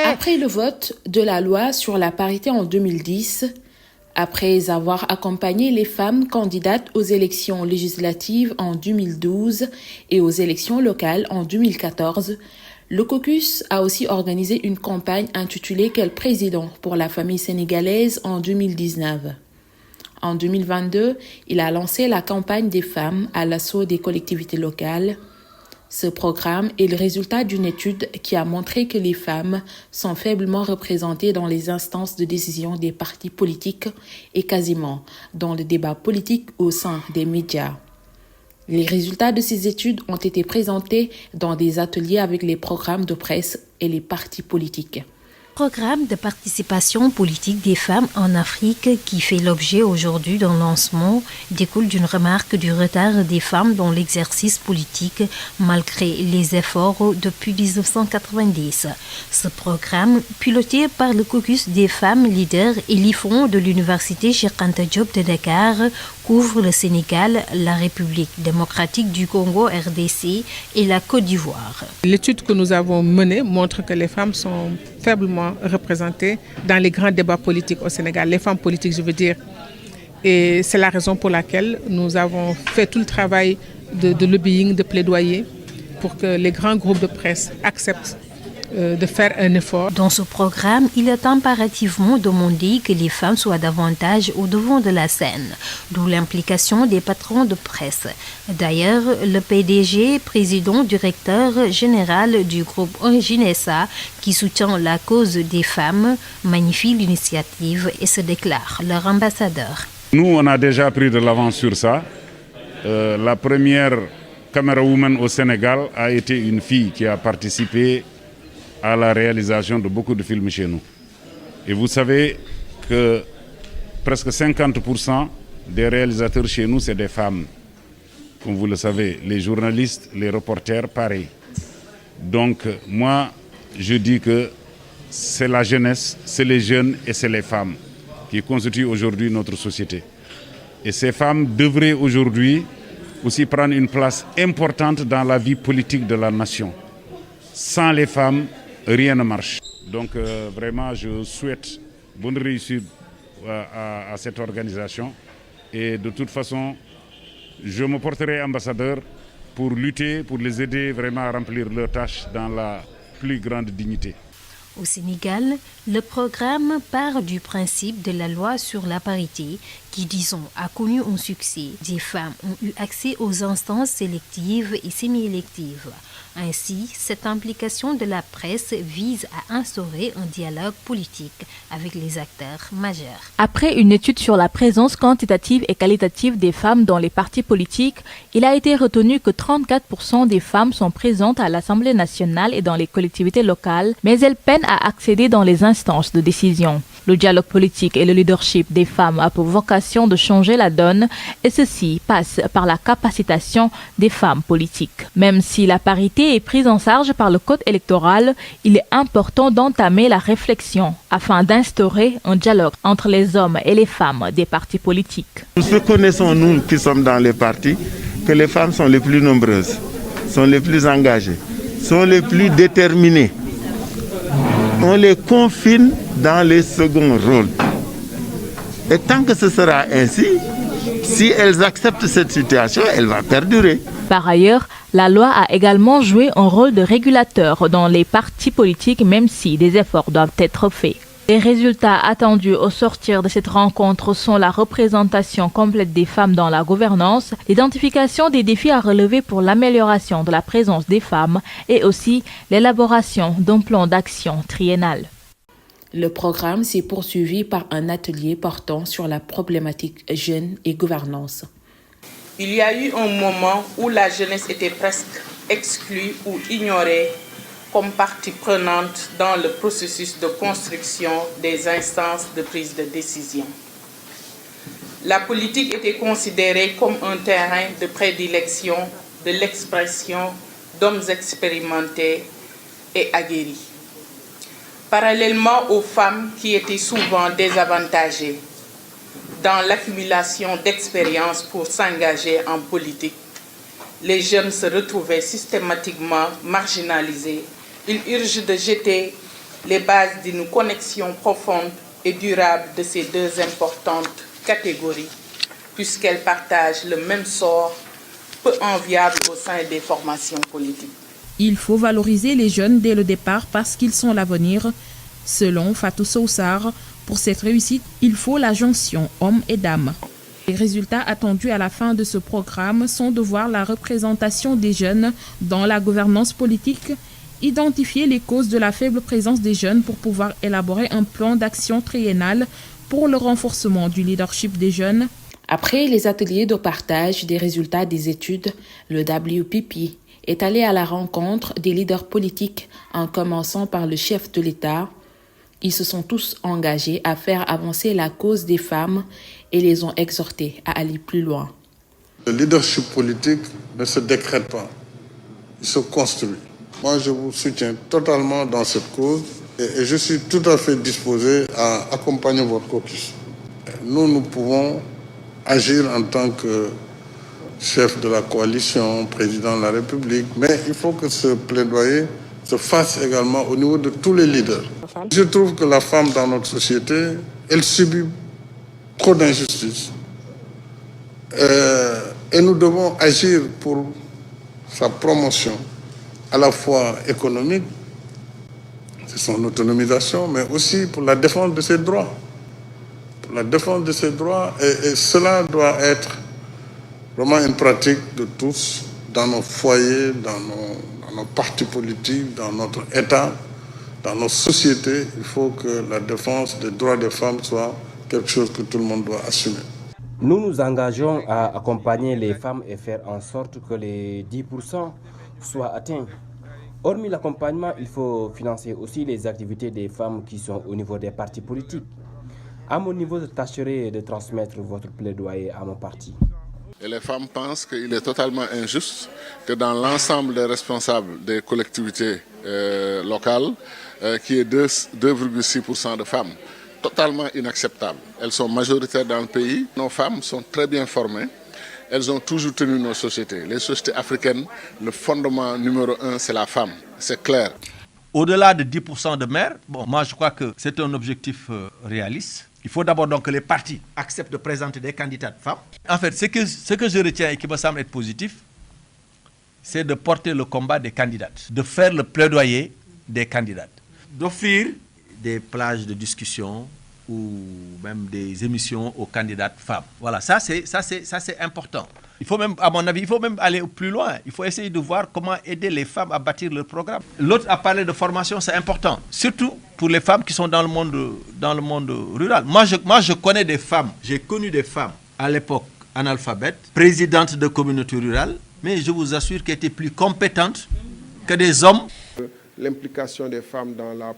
Après le vote de la loi sur la parité en 2010, après avoir accompagné les femmes candidates aux élections législatives en 2012 et aux élections locales en 2014, le caucus a aussi organisé une campagne intitulée « Quel président pour la famille sénégalaise » en 2019. En 2022, il a lancé la campagne des femmes à l'assaut des collectivités locales. Ce programme est le résultat d'une étude qui a montré que les femmes sont faiblement représentées dans les instances de décision des partis politiques et quasiment dans le débat politique au sein des médias. Les résultats de ces études ont été présentés dans des ateliers avec les programmes de presse et les partis politiques. Le programme de participation politique des femmes en Afrique qui fait l'objet aujourd'hui d'un lancement découle d'une remarque du retard des femmes dans l'exercice politique malgré les efforts depuis 1990. Ce programme, piloté par le caucus des femmes leaders et l'IFON de l'Université Cheikh Anta Diop de Dakar, couvre le Sénégal, la République démocratique du Congo, RDC, et la Côte d'Ivoire. L'étude que nous avons menée montre que les femmes sont faiblement représentées dans les grands débats politiques au Sénégal, les femmes politiques je veux dire. Et c'est la raison pour laquelle nous avons fait tout le travail de lobbying, de plaidoyer pour que les grands groupes de presse acceptent de faire un effort. Dans ce programme, il est impérativement demandé que les femmes soient davantage au devant de la scène, d'où l'implication des patrons de presse. D'ailleurs, le PDG, président directeur général du groupe Ginesa, qui soutient la cause des femmes, magnifie l'initiative et se déclare leur ambassadeur. Nous, on a déjà pris de l'avance sur ça. La première caméra woman au Sénégal a été une fille qui a participé à la réalisation de beaucoup de films chez nous. Et vous savez que presque 50% des réalisateurs chez nous, c'est des femmes. Comme vous le savez, les journalistes, les reporters, pareil. Donc moi, je dis que c'est la jeunesse, c'est les jeunes et c'est les femmes qui constituent aujourd'hui notre société. Et ces femmes devraient aujourd'hui aussi prendre une place importante dans la vie politique de la nation. Sans les femmes, rien ne marche. Donc vraiment, je souhaite bonne réussite à cette organisation. Et de toute façon, je me porterai ambassadeur pour lutter, pour les aider vraiment à remplir leurs tâches dans la plus grande dignité. Au Sénégal, le programme part du principe de la loi sur la parité qui, disons, a connu un succès. Des femmes ont eu accès aux instances sélectives et semi-électives. Ainsi, cette implication de la presse vise à instaurer un dialogue politique avec les acteurs majeurs. Après une étude sur la présence quantitative et qualitative des femmes dans les partis politiques, il a été retenu que 34% des femmes sont présentes à l'Assemblée nationale et dans les collectivités locales, mais elles peinent à accéder dans les instances de décision. Le dialogue politique et le leadership des femmes a pour vocation de changer la donne et ceci passe par la capacitation des femmes politiques. Même si la parité est prise en charge par le code électoral, il est important d'entamer la réflexion afin d'instaurer un dialogue entre les hommes et les femmes des partis politiques. Nous reconnaissons, nous qui sommes dans les partis, que les femmes sont les plus nombreuses, sont les plus engagées, sont les plus déterminées. On les confine dans les seconds rôles. Et tant que ce sera ainsi, si elles acceptent cette situation, elle va perdurer. Par ailleurs, la loi a également joué un rôle de régulateur dans les partis politiques, même si des efforts doivent être faits. Les résultats attendus au sortir de cette rencontre sont la représentation complète des femmes dans la gouvernance, l'identification des défis à relever pour l'amélioration de la présence des femmes et aussi l'élaboration d'un plan d'action triennal. Le programme s'est poursuivi par un atelier portant sur la problématique jeunes et gouvernance. Il y a eu un moment où la jeunesse était presque exclue ou ignorée comme partie prenante dans le processus de construction des instances de prise de décision. La politique était considérée comme un terrain de prédilection de l'expression d'hommes expérimentés et aguerris. Parallèlement aux femmes qui étaient souvent désavantagées dans l'accumulation d'expérience pour s'engager en politique, les jeunes se retrouvaient systématiquement marginalisés. Il urge de jeter les bases d'une connexion profonde et durable de ces deux importantes catégories, puisqu'elles partagent le même sort, peu enviable au sein des formations politiques. Il faut valoriser les jeunes dès le départ parce qu'ils sont l'avenir. Selon Fatou Soussar, pour cette réussite, il faut la jonction hommes et dames. Les résultats attendus à la fin de ce programme sont de voir la représentation des jeunes dans la gouvernance politique, identifier les causes de la faible présence des jeunes pour pouvoir élaborer un plan d'action triennal pour le renforcement du leadership des jeunes. Après les ateliers de partage des résultats des études, le WPP est allé à la rencontre des leaders politiques en commençant par le chef de l'État. Ils se sont tous engagés à faire avancer la cause des femmes et les ont exhortés à aller plus loin. Le leadership politique ne se décrète pas, il se construit. Moi, je vous soutiens totalement dans cette cause et je suis tout à fait disposé à accompagner votre caucus. Nous pouvons agir en tant que chef de la coalition, président de la République, mais il faut que ce plaidoyer se fasse également au niveau de tous les leaders. Je trouve que la femme dans notre société, elle subit trop d'injustices. Et nous devons agir pour sa promotion, à la fois économique, c'est son autonomisation, mais aussi pour la défense de ses droits. Pour la défense de ses droits, et cela doit être vraiment une pratique de tous, dans nos foyers, dans nos partis politiques, dans notre État, dans nos sociétés. Il faut que la défense des droits des femmes soit quelque chose que tout le monde doit assumer. Nous nous engageons à accompagner les femmes et faire en sorte que les 10% soient atteints. Hormis l'accompagnement, il faut financer aussi les activités des femmes qui sont au niveau des partis politiques. À mon niveau, je tâcherai de transmettre votre plaidoyer à mon parti. Et les femmes pensent qu'il est totalement injuste que dans l'ensemble des responsables des collectivités locales, qu'il y ait 2,6% de femmes. Totalement inacceptable. Elles sont majoritaires dans le pays. Nos femmes sont très bien formées. Elles ont toujours tenu nos sociétés. Les sociétés africaines, le fondement numéro 1, c'est la femme. C'est clair. Au-delà de 10% de maires, moi je crois que c'est un objectif réaliste. Il faut d'abord donc que les partis acceptent de présenter des candidates femmes. En fait, ce que je retiens et qui me semble être positif, c'est de porter le combat des candidates, de faire le plaidoyer des candidates, d'offrir des plages de discussion ou même des émissions aux candidates femmes. Voilà, ça c'est important. Il faut même, à mon avis, il faut même aller plus loin. Il faut essayer de voir comment aider les femmes à bâtir leur programme. L'autre a parlé de formation, c'est important. Surtout pour les femmes qui sont dans le monde rural. Moi, je connais des femmes, j'ai connu des femmes à l'époque analphabètes, présidentes de communautés rurales, mais je vous assure qu'elles étaient plus compétentes que des hommes. L'implication des femmes dans la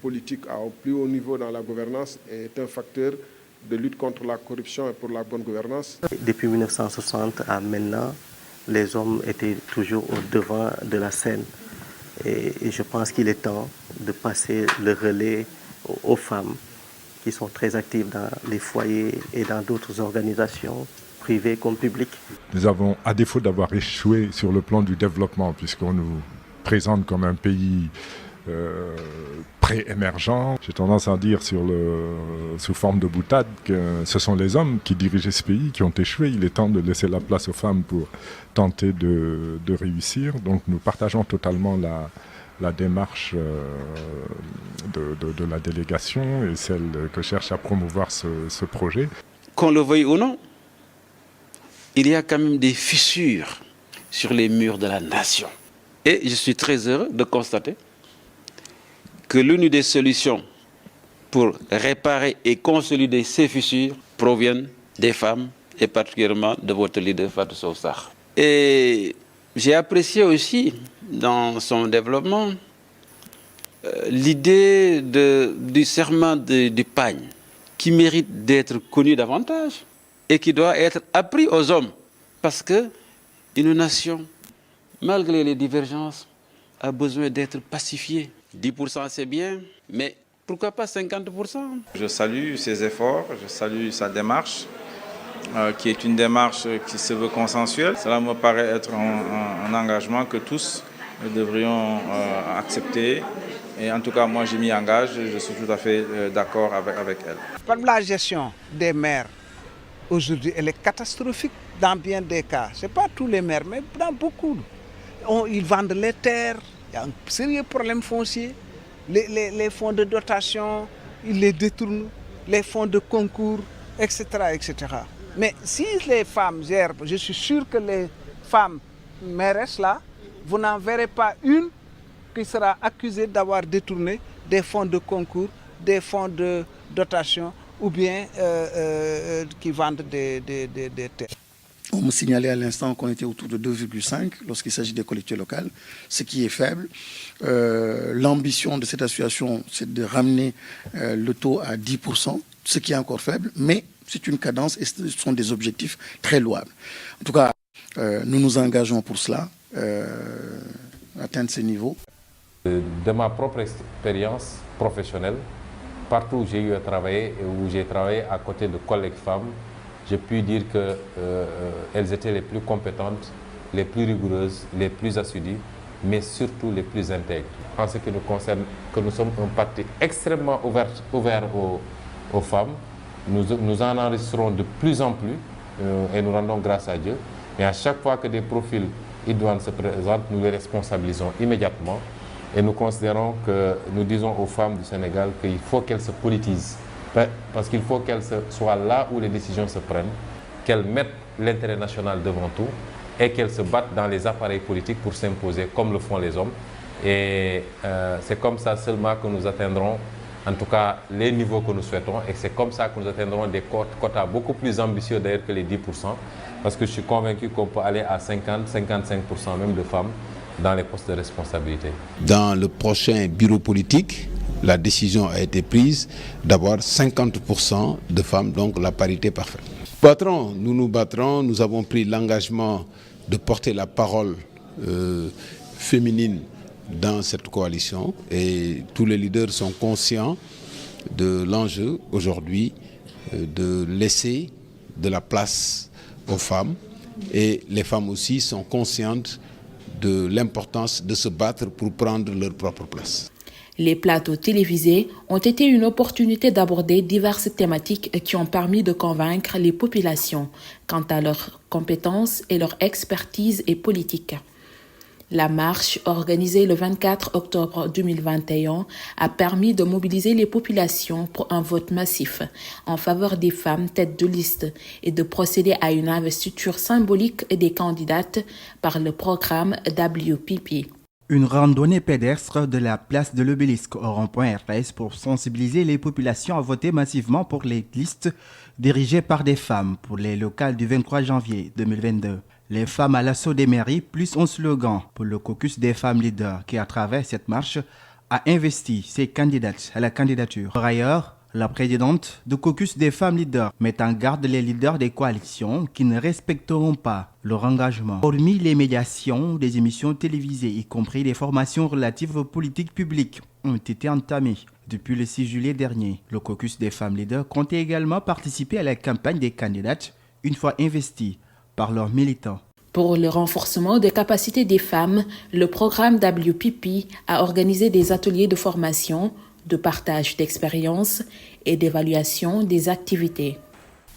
politique au plus haut niveau dans la gouvernance est un facteur de lutte contre la corruption et pour la bonne gouvernance. Depuis 1960 à maintenant, les hommes étaient toujours au devant de la scène. Et je pense qu'il est temps de passer le relais aux femmes qui sont très actives dans les foyers et dans d'autres organisations, privées comme publiques. Nous avons, à défaut d'avoir échoué sur le plan du développement, puisqu'on nous présente comme un pays pré-émergent. J'ai tendance à dire sous forme de boutade que ce sont les hommes qui dirigeaient ce pays qui ont échoué. Il est temps de laisser la place aux femmes pour tenter de réussir. Donc nous partageons totalement la démarche de la délégation et celle que cherche à promouvoir ce projet. Qu'on le veuille ou non, il y a quand même des fissures sur les murs de la nation. Et je suis très heureux de constater que l'une des solutions pour réparer et consolider ces fissures proviennent des femmes et particulièrement de votre leader Fatou Soussar. Et j'ai apprécié aussi dans son développement l'idée du serment du pagne qui mérite d'être connu davantage et qui doit être appris aux hommes parce que une nation, malgré les divergences, a besoin d'être pacifiée. 10% c'est bien, mais pourquoi pas 50%? Je salue ses efforts, je salue sa démarche. qui est une démarche qui se veut consensuelle. Cela me paraît être un engagement que tous devrions accepter. Et en tout cas, moi, je m'y engage, je suis tout à fait d'accord avec elle. La gestion des maires, aujourd'hui, elle est catastrophique dans bien des cas. Ce n'est pas tous les maires, mais dans beaucoup. Ils vendent les terres, il y a un sérieux problème foncier. Les fonds de dotation, ils les détournent, les fonds de concours, etc., etc. Mais si les femmes gèrent, je suis sûr que les femmes mairesses là, vous n'en verrez pas une qui sera accusée d'avoir détourné des fonds de concours, des fonds de dotation ou bien qui vendent des terres. On me signalait à l'instant qu'on était autour de 2,5 lorsqu'il s'agit des collectivités locales, ce qui est faible. L'ambition de cette association, c'est de ramener le taux à 10%, ce qui est encore faible, mais c'est une cadence et ce sont des objectifs très louables. En tout cas, nous nous engageons pour cela, atteindre ces niveaux. De ma propre expérience professionnelle, partout où j'ai eu à travailler et où j'ai travaillé à côté de collègues femmes, j'ai pu dire qu'elles étaient les plus compétentes, les plus rigoureuses, les plus assidues, mais surtout les plus intègres. En ce qui nous concerne, que nous sommes un parti extrêmement ouvert aux femmes, nous en enregistrons de plus en plus et nous rendons grâce à Dieu. Mais à chaque fois que des profils idoines se présentent, nous les responsabilisons immédiatement et nous considérons que nous disons aux femmes du Sénégal qu'il faut qu'elles se politisent. Parce qu'il faut qu'elles soient là où les décisions se prennent, qu'elles mettent l'intérêt national devant tout et qu'elles se battent dans les appareils politiques pour s'imposer comme le font les hommes. Et c'est comme ça seulement que nous atteindrons, en tout cas, les niveaux que nous souhaitons. Et c'est comme ça que nous atteindrons des quotas beaucoup plus ambitieux d'ailleurs que les 10%. Parce que je suis convaincu qu'on peut aller à 50-55% même de femmes dans les postes de responsabilité. Dans le prochain bureau politique, la décision a été prise d'avoir 50% de femmes, donc la parité parfaite. Nous nous battrons, nous avons pris l'engagement de porter la parole féminine dans cette coalition et tous les leaders sont conscients de l'enjeu aujourd'hui de laisser de la place aux femmes et les femmes aussi sont conscientes de l'importance de se battre pour prendre leur propre place. Les plateaux télévisés ont été une opportunité d'aborder diverses thématiques qui ont permis de convaincre les populations quant à leurs compétences et leur expertise et politique. La marche, organisée le 24 octobre 2021, a permis de mobiliser les populations pour un vote massif en faveur des femmes têtes de liste et de procéder à une investiture symbolique des candidates par le programme WPP. Une randonnée pédestre de la place de l'Obélisque au rond-point RS pour sensibiliser les populations à voter massivement pour les listes dirigées par des femmes pour les locales du 23 janvier 2022. Les femmes à l'assaut des mairies, plus un slogan pour le caucus des femmes leaders qui, à travers cette marche, a investi ses candidates à la candidature. Par ailleurs, la présidente du caucus des femmes leaders met en garde les leaders des coalitions qui ne respecteront pas leur engagement. Hormis les médiations des émissions télévisées, y compris les formations relatives aux politiques publiques, ont été entamées depuis le 6 juillet dernier. Le caucus des femmes leaders comptait également participer à la campagne des candidates une fois investies par leurs militants. Pour le renforcement des capacités des femmes, le programme WPP a organisé des ateliers de formation, de partage d'expériences et d'évaluation des activités.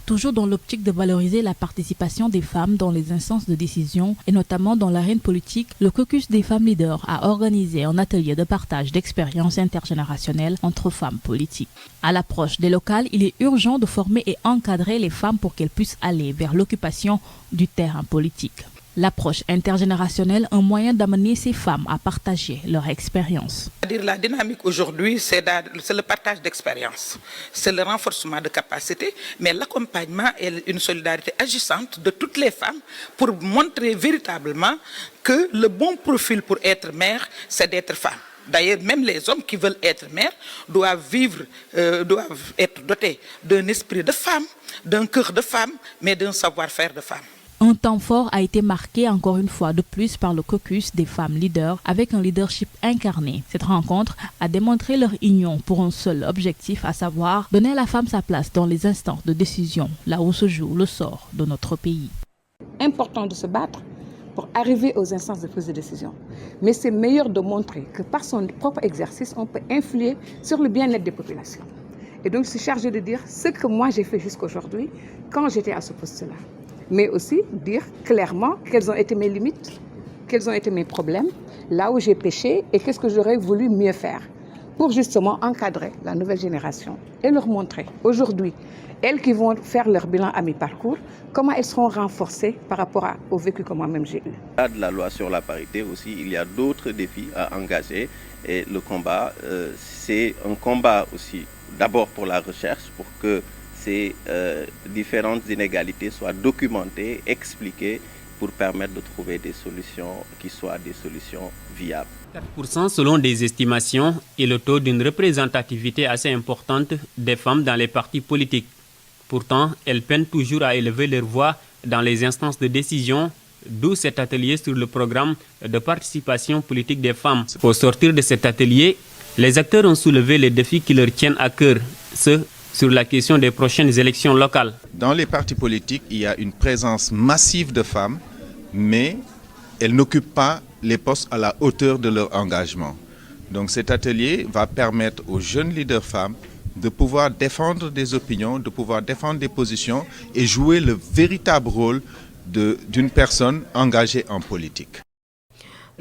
Toujours dans l'optique de valoriser la participation des femmes dans les instances de décision et notamment dans l'arène politique, le caucus des femmes leaders a organisé un atelier de partage d'expériences intergénérationnelles entre femmes politiques. À l'approche des locales, il est urgent de former et encadrer les femmes pour qu'elles puissent aller vers l'occupation du terrain politique. L'approche intergénérationnelle, un moyen d'amener ces femmes à partager leur expérience. La dynamique aujourd'hui, c'est le partage d'expérience, c'est le renforcement de capacités, mais l'accompagnement et une solidarité agissante de toutes les femmes pour montrer véritablement que le bon profil pour être mère, c'est d'être femme. D'ailleurs, même les hommes qui veulent être mères doivent être dotés d'un esprit de femme, d'un cœur de femme, mais d'un savoir-faire de femme. Un temps fort a été marqué encore une fois de plus par le caucus des femmes leaders avec un leadership incarné. Cette rencontre a démontré leur union pour un seul objectif, à savoir donner à la femme sa place dans les instances de décision, là où se joue le sort de notre pays. Important de se battre pour arriver aux instances de prise de décision. Mais c'est meilleur de montrer que par son propre exercice, on peut influer sur le bien-être des populations. Et donc je suis chargée de dire ce que moi j'ai fait jusqu'aujourd'hui quand j'étais à ce poste-là. Mais aussi dire clairement quelles ont été mes limites, quels ont été mes problèmes, là où j'ai péché et qu'est-ce que j'aurais voulu mieux faire pour justement encadrer la nouvelle génération et leur montrer aujourd'hui, elles qui vont faire leur bilan à mi-parcours, comment elles seront renforcées par rapport au vécu que moi-même j'ai eu. Au-delà de la loi sur la parité aussi, il y a d'autres défis à engager et le combat, c'est un combat aussi d'abord pour la recherche, pour que ces différentes inégalités soient documentées, expliquées pour permettre de trouver des solutions qui soient des solutions viables. 4% selon des estimations et le taux d'une représentativité assez importante des femmes dans les partis politiques. Pourtant, elles peinent toujours à élever leur voix dans les instances de décision, d'où cet atelier sur le programme de participation politique des femmes. Au sortir de cet atelier, les acteurs ont soulevé les défis qui leur tiennent à cœur, ceux sur la question des prochaines élections locales. Dans les partis politiques, il y a une présence massive de femmes, mais elles n'occupent pas les postes à la hauteur de leur engagement. Donc cet atelier va permettre aux jeunes leaders femmes de pouvoir défendre des opinions, de pouvoir défendre des positions et jouer le véritable rôle d'une personne engagée en politique.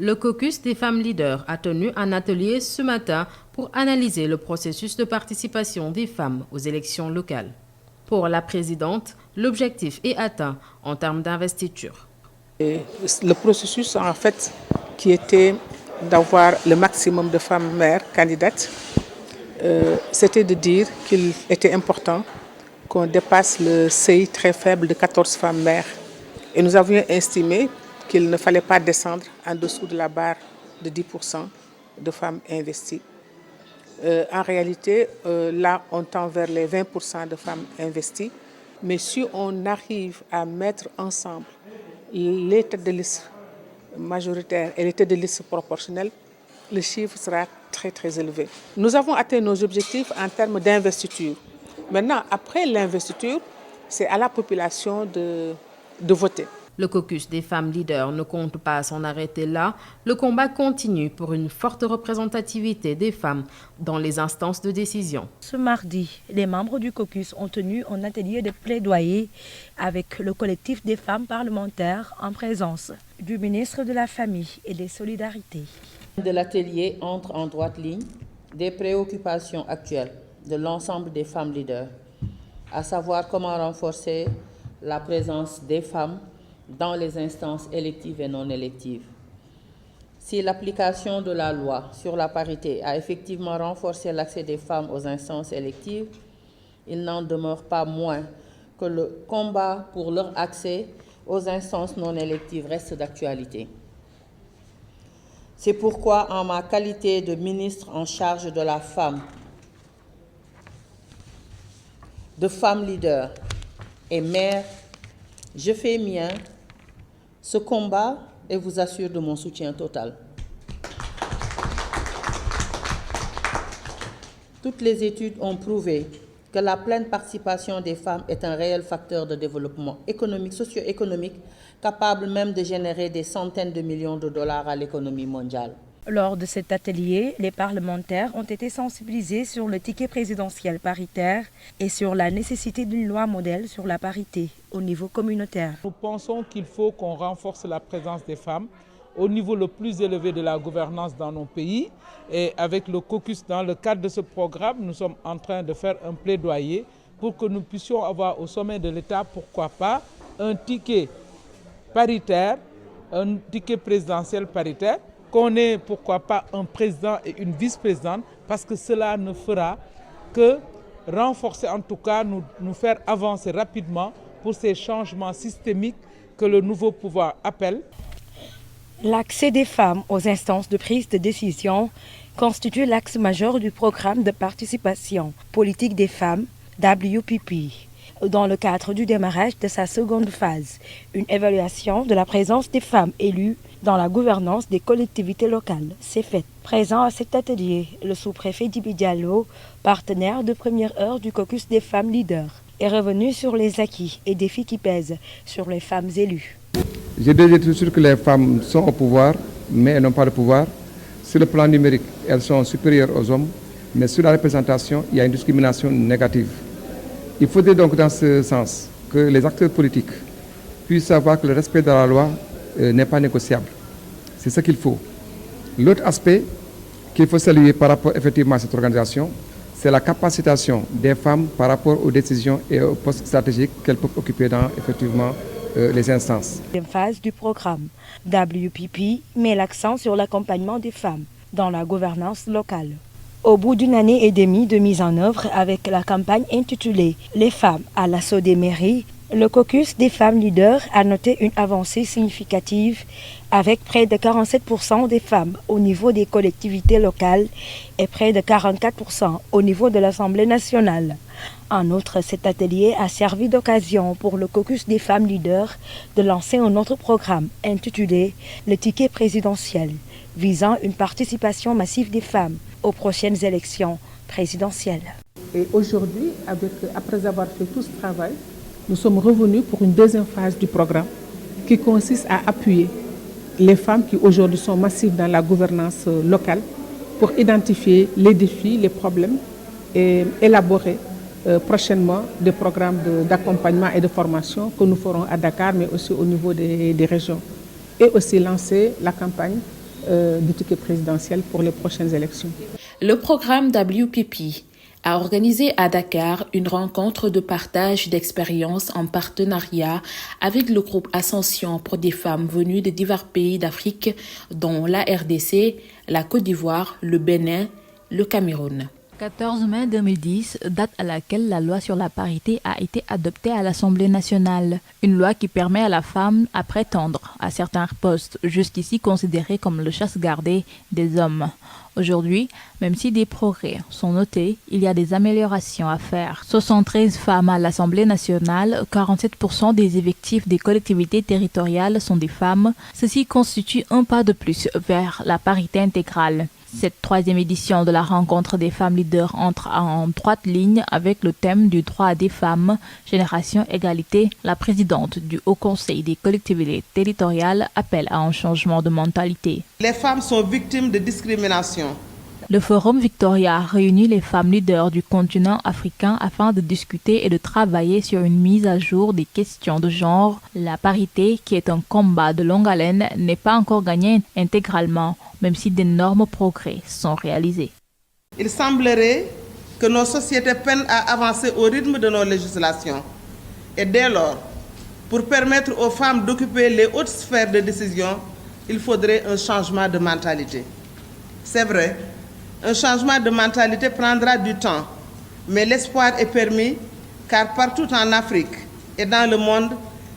Le caucus des femmes leaders a tenu un atelier ce matin pour analyser le processus de participation des femmes aux élections locales. Pour la présidente, l'objectif est atteint en termes d'investiture. Le processus, en fait, qui était d'avoir le maximum de femmes maires candidates, c'était de dire qu'il était important qu'on dépasse le seuil très faible de 14 femmes maires. Et nous avions estimé qu'il ne fallait pas descendre en dessous de la barre de 10% de femmes investies. En réalité, là, on tend vers les 20% de femmes investies. Mais si on arrive à mettre ensemble les têtes de liste majoritaires et les têtes de liste proportionnelles, le chiffre sera très, très élevé. Nous avons atteint nos objectifs en termes d'investiture. Maintenant, après l'investiture, c'est à la population de voter. Le caucus des femmes leaders ne compte pas s'en arrêter là. Le combat continue pour une forte représentativité des femmes dans les instances de décision. Ce mardi, les membres du caucus ont tenu un atelier de plaidoyer avec le collectif des femmes parlementaires en présence du ministre de la Famille et des Solidarités. De l'atelier entre en droite ligne des préoccupations actuelles de l'ensemble des femmes leaders, à savoir comment renforcer la présence des femmes dans les instances électives et non électives. Si l'application de la loi sur la parité a effectivement renforcé l'accès des femmes aux instances électives, il n'en demeure pas moins que le combat pour leur accès aux instances non électives reste d'actualité. C'est pourquoi, en ma qualité de ministre en charge de la femme, de femme leader et mère, je fais mien ce combat et vous assure de mon soutien total. Toutes les études ont prouvé que la pleine participation des femmes est un réel facteur de développement économique, socio-économique, capable même de générer des centaines de millions de dollars à l'économie mondiale. Lors de cet atelier, les parlementaires ont été sensibilisés sur le ticket présidentiel paritaire et sur la nécessité d'une loi modèle sur la parité au niveau communautaire. Nous pensons qu'il faut qu'on renforce la présence des femmes au niveau le plus élevé de la gouvernance dans nos pays. Et avec le caucus, dans le cadre de ce programme, nous sommes en train de faire un plaidoyer pour que nous puissions avoir au sommet de l'État, pourquoi pas, un ticket paritaire, un ticket présidentiel paritaire, qu'on ait, pourquoi pas, un président et une vice-présidente, parce que cela ne fera que renforcer, en tout cas, nous faire avancer rapidement pour ces changements systémiques que le nouveau pouvoir appelle. L'accès des femmes aux instances de prise de décision constitue l'axe majeur du programme de participation politique des femmes, WPP. dans le cadre du démarrage de sa seconde phase. Une évaluation de la présence des femmes élues dans la gouvernance des collectivités locales s'est faite. Présent à cet atelier, le sous-préfet Djibi Diallo, partenaire de première heure du caucus des femmes leaders, est revenu sur les acquis et défis qui pèsent sur les femmes élues. J'ai déjà été sûr que les femmes sont au pouvoir, mais elles n'ont pas de pouvoir. Sur le plan numérique, elles sont supérieures aux hommes, mais sur la représentation, il y a une discrimination négative. Il faudrait donc dans ce sens que les acteurs politiques puissent savoir que le respect de la loi n'est pas négociable. C'est ce qu'il faut. L'autre aspect qu'il faut saluer par rapport effectivement à cette organisation, c'est la capacitation des femmes par rapport aux décisions et aux postes stratégiques qu'elles peuvent occuper dans effectivement les instances. La phase du programme WPP met l'accent sur l'accompagnement des femmes dans la gouvernance locale. Au bout d'une année et demie de mise en œuvre avec la campagne intitulée « Les femmes à l'assaut des mairies », le caucus des femmes leaders a noté une avancée significative avec près de 47% des femmes au niveau des collectivités locales et près de 44% au niveau de l'Assemblée nationale. En outre, cet atelier a servi d'occasion pour le caucus des femmes leaders de lancer un autre programme intitulé « Le ticket présidentiel » visant une participation massive des femmes aux prochaines élections présidentielles. Et aujourd'hui, après avoir fait tout ce travail, nous sommes revenus pour une deuxième phase du programme qui consiste à appuyer les femmes qui aujourd'hui sont massives dans la gouvernance locale pour identifier les défis, les problèmes et élaborer prochainement des programmes d'accompagnement et de formation que nous ferons à Dakar mais aussi au niveau des régions et aussi lancer la campagne du ticket présidentiel pour les prochaines élections. Le programme WPP a organisé à Dakar une rencontre de partage d'expériences en partenariat avec le groupe Ascension pour des femmes venues de divers pays d'Afrique, dont la RDC, la Côte d'Ivoire, le Bénin, le Cameroun. 14 mai 2010, date à laquelle la loi sur la parité a été adoptée à l'Assemblée nationale. Une loi qui permet à la femme à prétendre à certains postes jusqu'ici considérés comme le chasse-gardé des hommes. Aujourd'hui, même si des progrès sont notés, il y a des améliorations à faire. 73 femmes à l'Assemblée nationale, 47% des effectifs des collectivités territoriales sont des femmes. Ceci constitue un pas de plus vers la parité intégrale. Cette troisième édition de la rencontre des femmes leaders entre en droite ligne avec le thème du droit des femmes, Génération Égalité. La présidente du Haut Conseil des collectivités territoriales appelle à un changement de mentalité. Les femmes sont victimes de discrimination. Le Forum Victoria réunit les femmes leaders du continent africain afin de discuter et de travailler sur une mise à jour des questions de genre. La parité, qui est un combat de longue haleine, n'est pas encore gagnée intégralement, même si d'énormes progrès sont réalisés. Il semblerait que nos sociétés peinent à avancer au rythme de nos législations. Et dès lors, pour permettre aux femmes d'occuper les hautes sphères de décision, il faudrait un changement de mentalité. C'est vrai, un changement de mentalité prendra du temps, mais l'espoir est permis car partout en Afrique et dans le monde,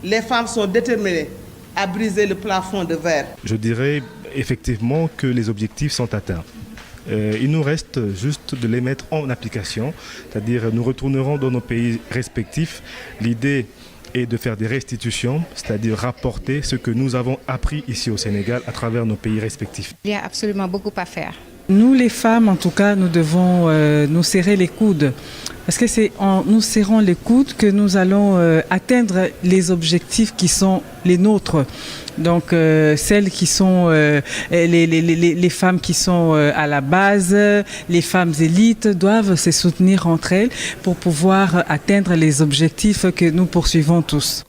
les femmes sont déterminées à briser le plafond de verre. Je dirais effectivement que les objectifs sont atteints. Il nous reste juste de les mettre en application, c'est-à-dire nous retournerons dans nos pays respectifs. L'idée est de faire des restitutions, c'est-à-dire rapporter ce que nous avons appris ici au Sénégal à travers nos pays respectifs. Il y a absolument beaucoup à faire. Nous, les femmes, en tout cas, nous devons nous serrer les coudes. Parce que c'est en nous serrant les coudes que nous allons atteindre les objectifs qui sont les nôtres. Donc, celles qui sont les femmes qui sont à la base, les femmes élites doivent se soutenir entre elles pour pouvoir atteindre les objectifs que nous poursuivons tous.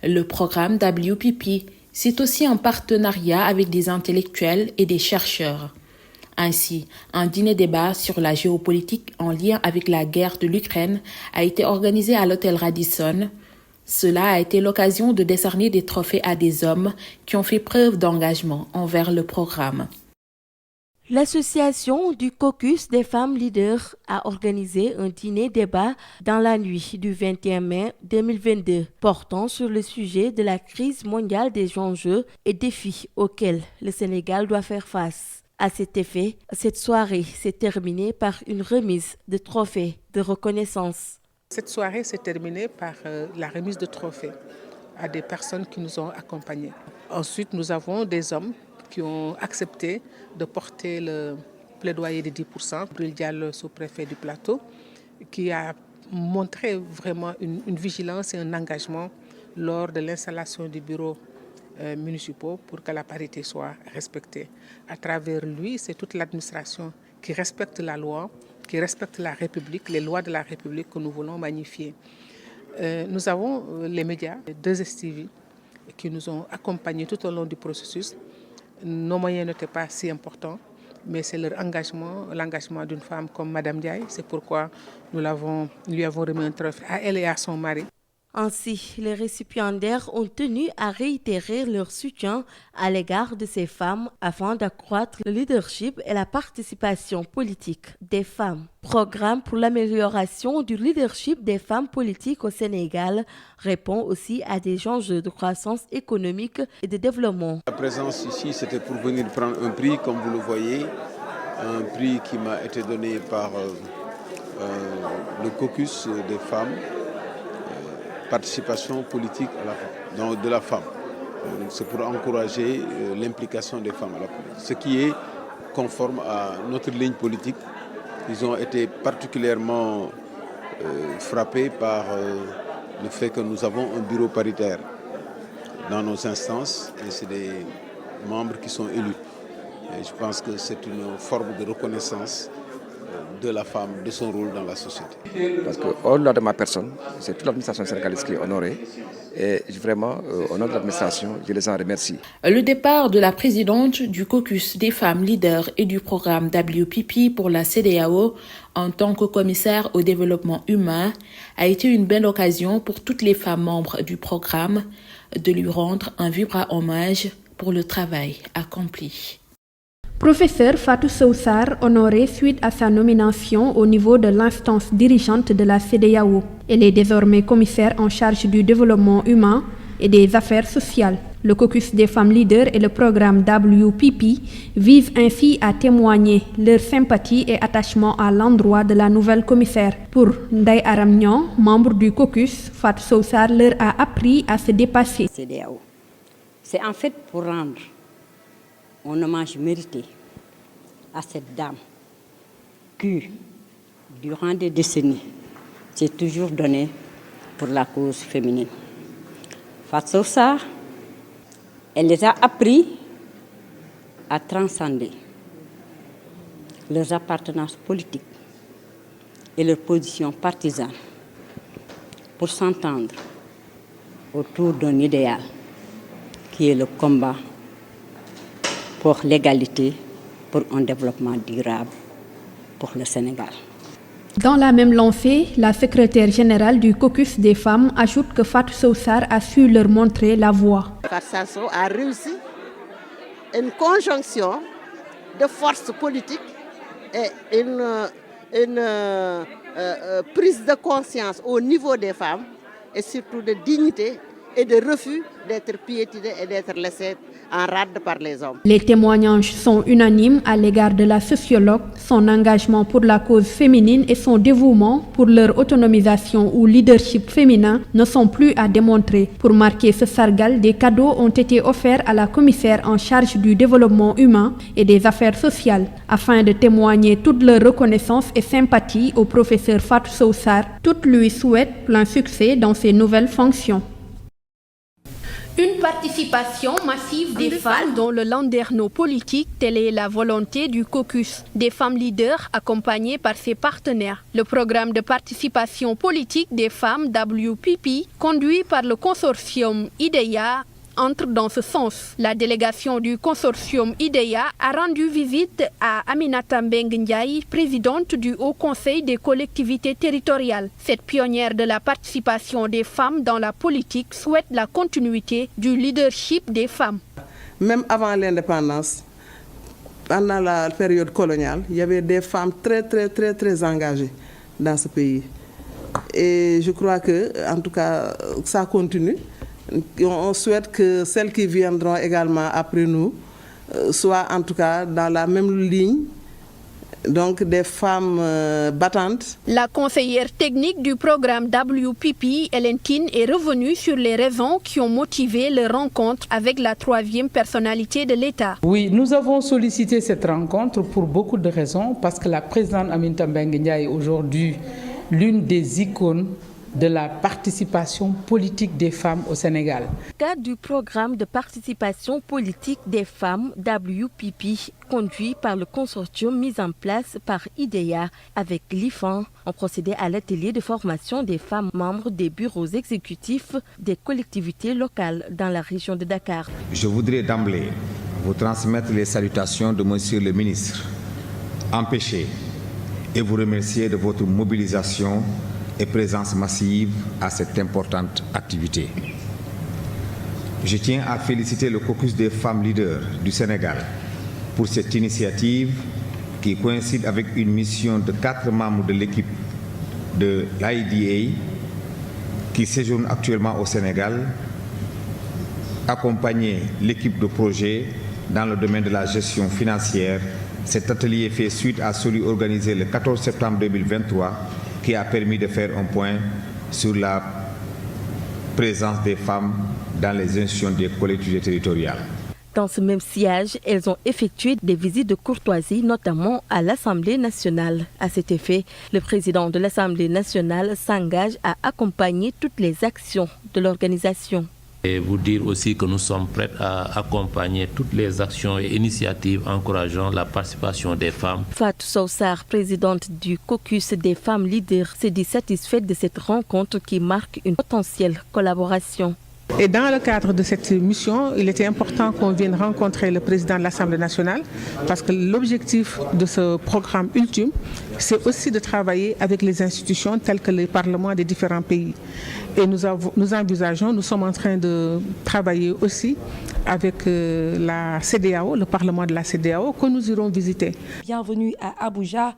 Le programme WPP, c'est aussi un partenariat avec des intellectuels et des chercheurs. Ainsi, un dîner-débat sur la géopolitique en lien avec la guerre de l'Ukraine a été organisé à l'hôtel Radisson. Cela a été l'occasion de décerner des trophées à des hommes qui ont fait preuve d'engagement envers le programme. L'association du caucus des femmes leaders a organisé un dîner-débat dans la nuit du 21 mai 2022 portant sur le sujet de la crise mondiale des enjeux et défis auxquels le Sénégal doit faire face. À cet effet, cette soirée s'est terminée par une remise de trophées de reconnaissance. Cette soirée s'est terminée par la remise de trophées à des personnes qui nous ont accompagnés. Ensuite, nous avons des hommes qui ont accepté de porter le plaidoyer des 10%. Bril Diallo, sous-préfet du plateau, qui a montré vraiment une vigilance et un engagement lors de l'installation du bureau municipaux pour que la parité soit respectée. À travers lui, c'est toute l'administration qui respecte la loi, qui respecte la République, les lois de la République que nous voulons magnifier. Nous avons les médias, les 2STV, qui nous ont accompagnés tout au long du processus. Nos moyens n'étaient pas si importants, mais c'est leur engagement, l'engagement d'une femme comme Madame Ndiaye. C'est pourquoi nous lui avons remis un trophée à elle et à son mari. Ainsi, les récipiendaires ont tenu à réitérer leur soutien à l'égard de ces femmes afin d'accroître le leadership et la participation politique des femmes. Programme pour l'amélioration du leadership des femmes politiques au Sénégal répond aussi à des enjeux de croissance économique et de développement. La présence ici, c'était pour venir prendre un prix, comme vous le voyez, un prix qui m'a été donné par le caucus des femmes. Participation politique de la femme. C'est pour encourager l'implication des femmes à la politique. Ce qui est conforme à notre ligne politique. Ils ont été particulièrement frappés par le fait que nous avons un bureau paritaire dans nos instances et c'est des membres qui sont élus. Et je pense que c'est une forme de reconnaissance de la femme, de son rôle dans la société. Parce qu'au-delà de ma personne, c'est toute l'administration sénégalaise qui est honorée. Et vraiment, au nom de l'administration, je les en remercie. Le départ de la présidente du caucus des femmes leaders et du programme WPP pour la CEDEAO en tant que commissaire au développement humain a été une belle occasion pour toutes les femmes membres du programme de lui rendre un vibrant hommage pour le travail accompli. Professeur Fatou Sow Sarr, honorée suite à sa nomination au niveau de l'instance dirigeante de la CEDEAO. Elle est désormais commissaire en charge du développement humain et des affaires sociales. Le caucus des femmes leaders et le programme WPP visent ainsi à témoigner leur sympathie et attachement à l'endroit de la nouvelle commissaire. Pour Ndaye Aram Niang, membre du caucus, Fatou Sow Sarr leur a appris à se dépasser. CEDEAO, c'est en fait pour rendre un hommage mérité à cette dame qui, durant des décennies, s'est toujours donnée pour la cause féminine. Fatou Sow Sarr, elle les a appris à transcender leurs appartenances politiques et leurs positions partisanes pour s'entendre autour d'un idéal qui est le combat pour l'égalité, pour un développement durable pour le Sénégal. Dans la même lancée, la secrétaire générale du caucus des femmes ajoute que Fatou Sow Sarr a su leur montrer la voie. Fatou Sow a réussi une conjonction de forces politiques et une prise de conscience au niveau des femmes et surtout de dignité et de refus d'être piétinée et d'être laissée en rade par les hommes. Les témoignages sont unanimes à l'égard de la sociologue. Son engagement pour la cause féminine et son dévouement pour leur autonomisation ou leadership féminin ne sont plus à démontrer. Pour marquer ce sargal, des cadeaux ont été offerts à la commissaire en charge du développement humain et des affaires sociales. Afin de témoigner toute leur reconnaissance et sympathie au professeur Fatou Sow Sarr, toutes lui souhaitent plein succès dans ses nouvelles fonctions. Une participation massive des femmes dans le landerneau politique, telle est la volonté du caucus des femmes leaders accompagnées par ses partenaires. Le programme de participation politique des femmes WPP, conduit par le consortium IDEA, entre dans ce sens. La délégation du consortium IDEA a rendu visite à Aminata Mbengue Ndiaye, présidente du Haut Conseil des collectivités territoriales. Cette pionnière de la participation des femmes dans la politique souhaite la continuité du leadership des femmes. Même avant l'indépendance, pendant la période coloniale, il y avait des femmes très engagées dans ce pays. Et je crois que, en tout cas, ça continue. On souhaite que celles qui viendront également après nous soient en tout cas dans la même ligne donc des femmes battantes. La conseillère technique du programme WPP, Hélène Tine, est revenue sur les raisons qui ont motivé leur rencontre avec la troisième personnalité de l'État. Oui, nous avons sollicité cette rencontre pour beaucoup de raisons, parce que la présidente Aminata Mbengue Ndiaye est aujourd'hui l'une des icônes de la participation politique des femmes au Sénégal. Cadre du programme de participation politique des femmes WPP, conduit par le consortium mis en place par IDEA avec l'IFAN, ont procédé à l'atelier de formation des femmes membres des bureaux exécutifs des collectivités locales dans la région de Dakar. Je voudrais d'emblée vous transmettre les salutations de Monsieur le ministre, empêché, et vous remercier de votre mobilisation et présence massive à cette importante activité. Je tiens à féliciter le caucus des femmes leaders du Sénégal pour cette initiative qui coïncide avec une mission de 4 membres de l'équipe de l'IDA qui séjourne actuellement au Sénégal, accompagner l'équipe de projet dans le domaine de la gestion financière. Cet atelier fait suite à celui organisé le 14 septembre 2023 qui a permis de faire un point sur la présence des femmes dans les institutions des collectivités territoriales. Dans ce même sillage, elles ont effectué des visites de courtoisie, notamment à l'Assemblée nationale. À cet effet, le président de l'Assemblée nationale s'engage à accompagner toutes les actions de l'organisation. Et vous dire aussi que nous sommes prêts à accompagner toutes les actions et initiatives encourageant la participation des femmes. Fatou Sow-Sarr, présidente du caucus des femmes leaders, s'est dit satisfaite de cette rencontre qui marque une potentielle collaboration. Et dans le cadre de cette mission, il était important qu'on vienne rencontrer le président de l'Assemblée nationale parce que l'objectif de ce programme ultime, c'est aussi de travailler avec les institutions telles que les parlements des différents pays. Et nous envisageons, nous sommes en train de travailler aussi avec la CEDEAO, le Parlement de la CEDEAO, que nous irons visiter. Bienvenue à Abuja,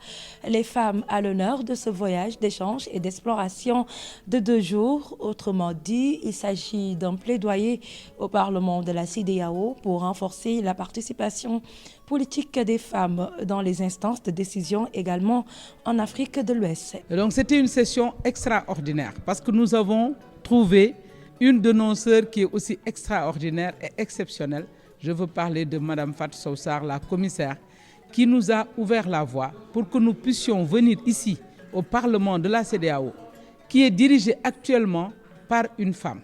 les femmes à l'honneur de ce voyage d'échange et d'exploration de 2 jours. Autrement dit, il s'agit d'un plaidoyer au Parlement de la CEDEAO pour renforcer la participation politique des femmes dans les instances de décision également en Afrique de l'Ouest. Donc c'était une session extraordinaire parce que nous avons trouvé une de nos sœurs qui est aussi extraordinaire et exceptionnelle. Je veux parler de Mme Fatou Sow-Sarr, la commissaire, qui nous a ouvert la voie pour que nous puissions venir ici au Parlement de la CEDEAO, qui est dirigé actuellement par une femme.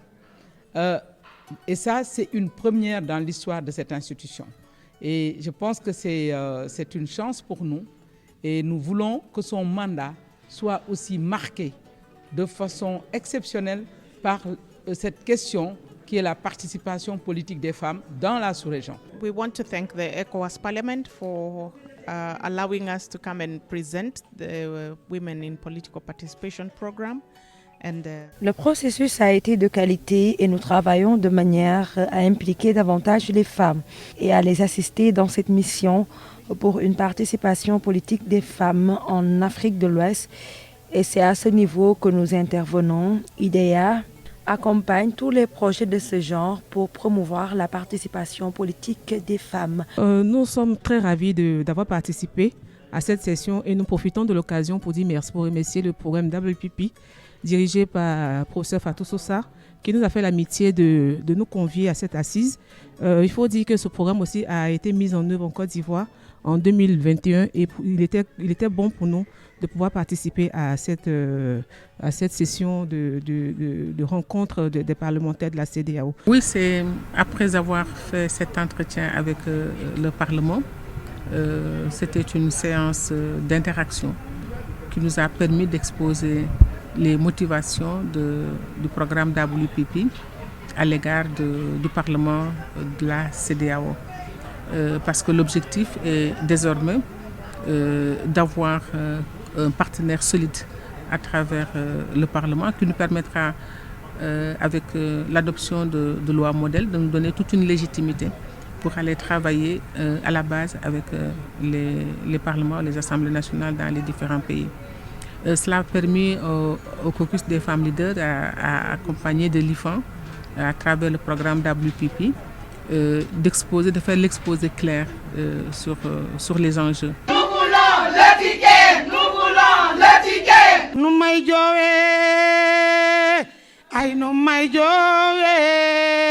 Et ça, c'est une première dans l'histoire de cette institution. Et je pense que c'est une chance pour nous et nous voulons que son mandat soit aussi marqué de façon exceptionnelle par cette question qui est la participation politique des femmes dans la sous-région. We want to thank the ECOWAS Parliament for allowing us to come and present the Women in Political Participation Program. Le processus a été de qualité et nous travaillons de manière à impliquer davantage les femmes et à les assister dans cette mission pour une participation politique des femmes en Afrique de l'Ouest. Et c'est à ce niveau que nous intervenons. IDEA accompagne tous les projets de ce genre pour promouvoir la participation politique des femmes. Nous sommes très ravis d'avoir participé à cette session et nous profitons de l'occasion pour dire merci, pour remercier le programme WPP dirigé par le professeur Fatou Sow-Sarr, qui nous a fait l'amitié de nous convier à cette assise. Il faut dire que ce programme aussi a été mis en œuvre en Côte d'Ivoire en 2021 et il était bon pour nous de pouvoir participer à cette session de rencontre des parlementaires de la CEDEAO. Oui, c'est après avoir fait cet entretien avec le Parlement, c'était une séance d'interaction qui nous a permis d'exposer les motivations du programme WPP à l'égard du Parlement de la CEDEAO. Parce que l'objectif est désormais d'avoir un partenaire solide à travers le Parlement qui nous permettra, avec l'adoption de lois modèles, de nous donner toute une légitimité pour aller travailler à la base avec les parlements, les assemblées nationales dans les différents pays. Cela a permis au caucus des femmes leaders à accompagner de l'IFAN à travers le programme WPP de faire l'exposé clair sur les enjeux. Nous voulons le ticket, nous voulons le ticket. Nous may jowe, ay nous may jowe.